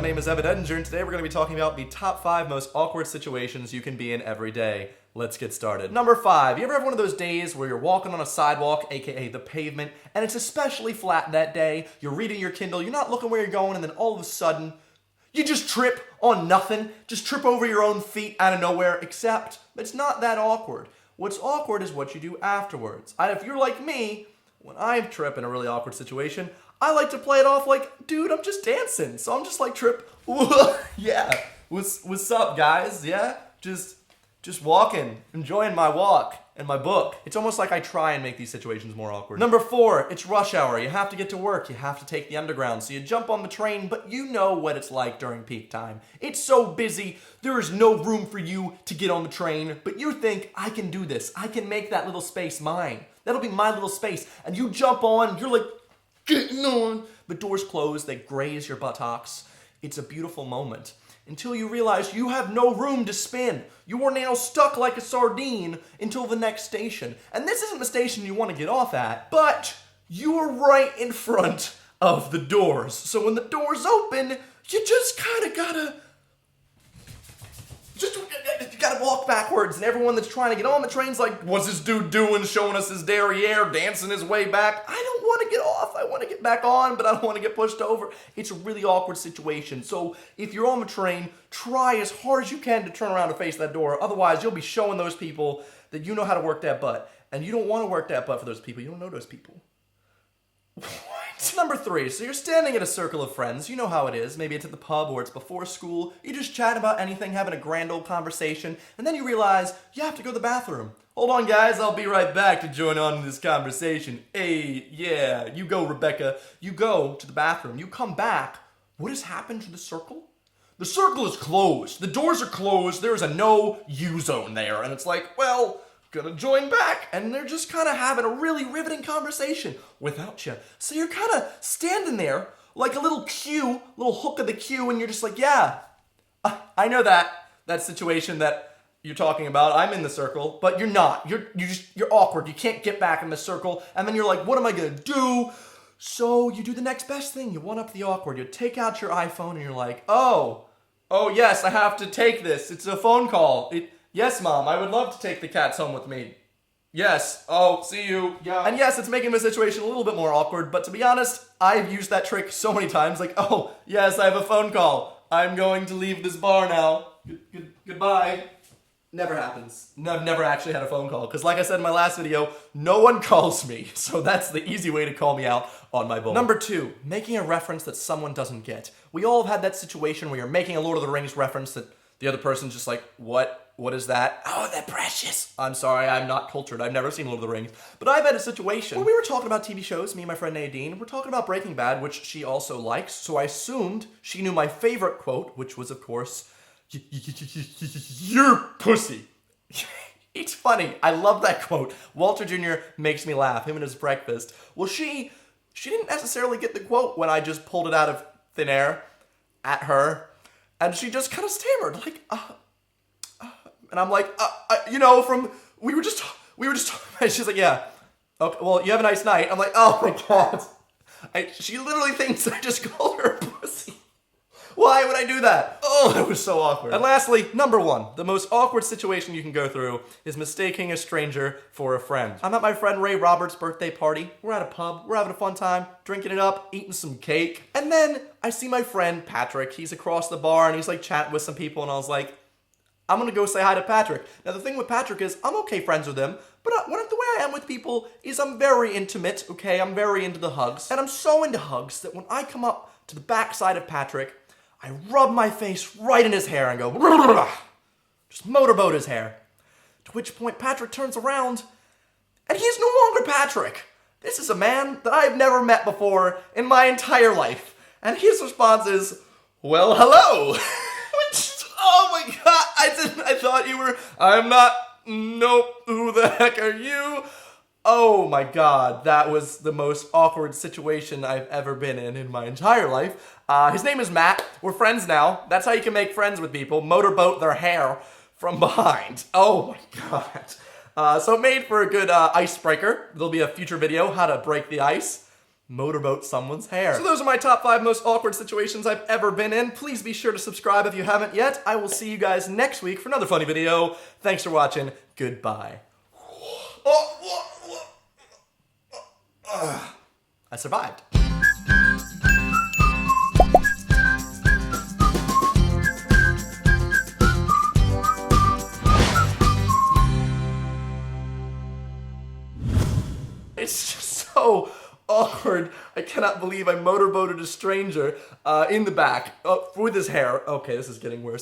name is Edinger, and today we're going to be talking about the top 5 most awkward situations you can be in every day. Let's get started. Number 5, you ever have one of those days where you're walking on a sidewalk, aka the pavement, and it's especially flat that day, you're reading your Kindle, you're not looking where you're going, and then all of a sudden, you just trip on nothing, just trip over your own feet out of nowhere, except it's not that awkward. What's awkward is what you do afterwards. If you're like me, when I trip in a really awkward situation, I like to play it off like, dude, I'm just dancing. So I'm just like, trip, yeah, what's up, guys? Yeah, just walking, enjoying my walk and my book. It's almost like I try and make these situations more awkward. Number 4, it's rush hour. You have to get to work. You have to take the underground. So you jump on the train, but you know what it's like during peak time. It's so busy. There is no room for you to get on the train, but you think, I can do this. I can make that little space mine. That'll be my little space. And you jump on, you're like, getting on. The doors close, they graze your buttocks. It's a beautiful moment. Until you realize you have no room to spin. You are now stuck like a sardine until the next station. And this isn't the station you want to get off at, but you're right in front of the doors. So when the doors open, you just kind of gotta walk backwards, and everyone that's trying to get on the train's like, what's this dude doing, showing us his derriere, dancing his way back? I don't want to get off. I want to get back on, but I don't want to get pushed over. It's a really awkward situation. So if you're on the train, try as hard as you can to turn around and face that door. Otherwise, you'll be showing those people that you know how to work that butt. And you don't want to work that butt for those people. You don't know those people. Number 3, so you're standing in a circle of friends. You know how it is. Maybe it's at the pub or it's before school. You just chat about anything, having a grand old conversation, and then you realize you have to go to the bathroom. Hold on, guys. I'll be right back to join on in this conversation. Hey, yeah, you go, Rebecca. You go to the bathroom. You come back. What has happened to the circle? The circle is closed. The doors are closed. There is a no-you zone there, and it's like, well, gonna join back, and they're just kind of having a really riveting conversation without you. So you're kind of standing there like a little cue, little hook of the cue, and you're just like, yeah, I know that situation that you're talking about. I'm in the circle, but you're not. You're awkward. You can't get back in the circle, and then you're like, what am I gonna do? So you do the next best thing. You one up the awkward. You take out your iPhone, and you're like, oh yes, I have to take this. It's a phone call. Yes, Mom, I would love to take the cats home with me. Yes. Oh, see you. Yeah. And yes, it's making the situation a little bit more awkward, but to be honest, I've used that trick so many times. Like, oh, yes, I have a phone call. I'm going to leave this bar now. Goodbye. Never happens. No, I've never actually had a phone call, because like I said in my last video, no one calls me. So that's the easy way to call me out on my bull. Number 2, making a reference that someone doesn't get. We all have had that situation where you're making a Lord of the Rings reference that the other person's just like, what? What is that? Oh, they're precious. I'm sorry, I'm not cultured. I've never seen Lord of the Rings. But I've had a situation where we were talking about TV shows, me and my friend Nadine. We're talking about Breaking Bad, which she also likes. So I assumed she knew my favorite quote, which was, of course, you're pussy. It's funny. I love that quote. Walter Jr. makes me laugh, him and his breakfast. Well, she didn't necessarily get the quote when I just pulled it out of thin air at her. And she just kind of stammered, like, and I'm like, we were just talking. She's like, yeah, okay, well, you have a nice night. I'm like, oh my God. She literally thinks I just called her a pussy. Why would I do that? Oh, it was so awkward. And lastly, number 1, the most awkward situation you can go through is mistaking a stranger for a friend. I'm at my friend Ray Roberts' birthday party. We're at a pub. We're having a fun time, drinking it up, eating some cake. And then I see my friend Patrick. He's across the bar and he's like chatting with some people, and I was like, I'm gonna go say hi to Patrick. Now the thing with Patrick is I'm okay friends with him, but the way I am with people is I'm very intimate, okay? I'm very into the hugs. And I'm so into hugs that when I come up to the backside of Patrick, I rub my face right in his hair and go, just motorboat his hair. To which point Patrick turns around and he's no longer Patrick. This is a man that I've never met before in my entire life. And his response is, well, hello. Oh my God, I thought you were, I'm not, nope, who the heck are you? Oh my God, that was the most awkward situation I've ever been in my entire life. His name is Matt. We're friends now. That's how you can make friends with people. Motorboat their hair from behind. Oh my God. So it made for a good icebreaker. There'll be a future video, how to break the ice. motorboat someone's hair. So those are my top 5 most awkward situations I've ever been in. Please be sure to subscribe if you haven't yet. I will see you guys next week for another funny video. Thanks for watching. Goodbye. I survived. It's just so awkward. I cannot believe I motorboated a stranger in the back with his hair. Okay, this is getting worse.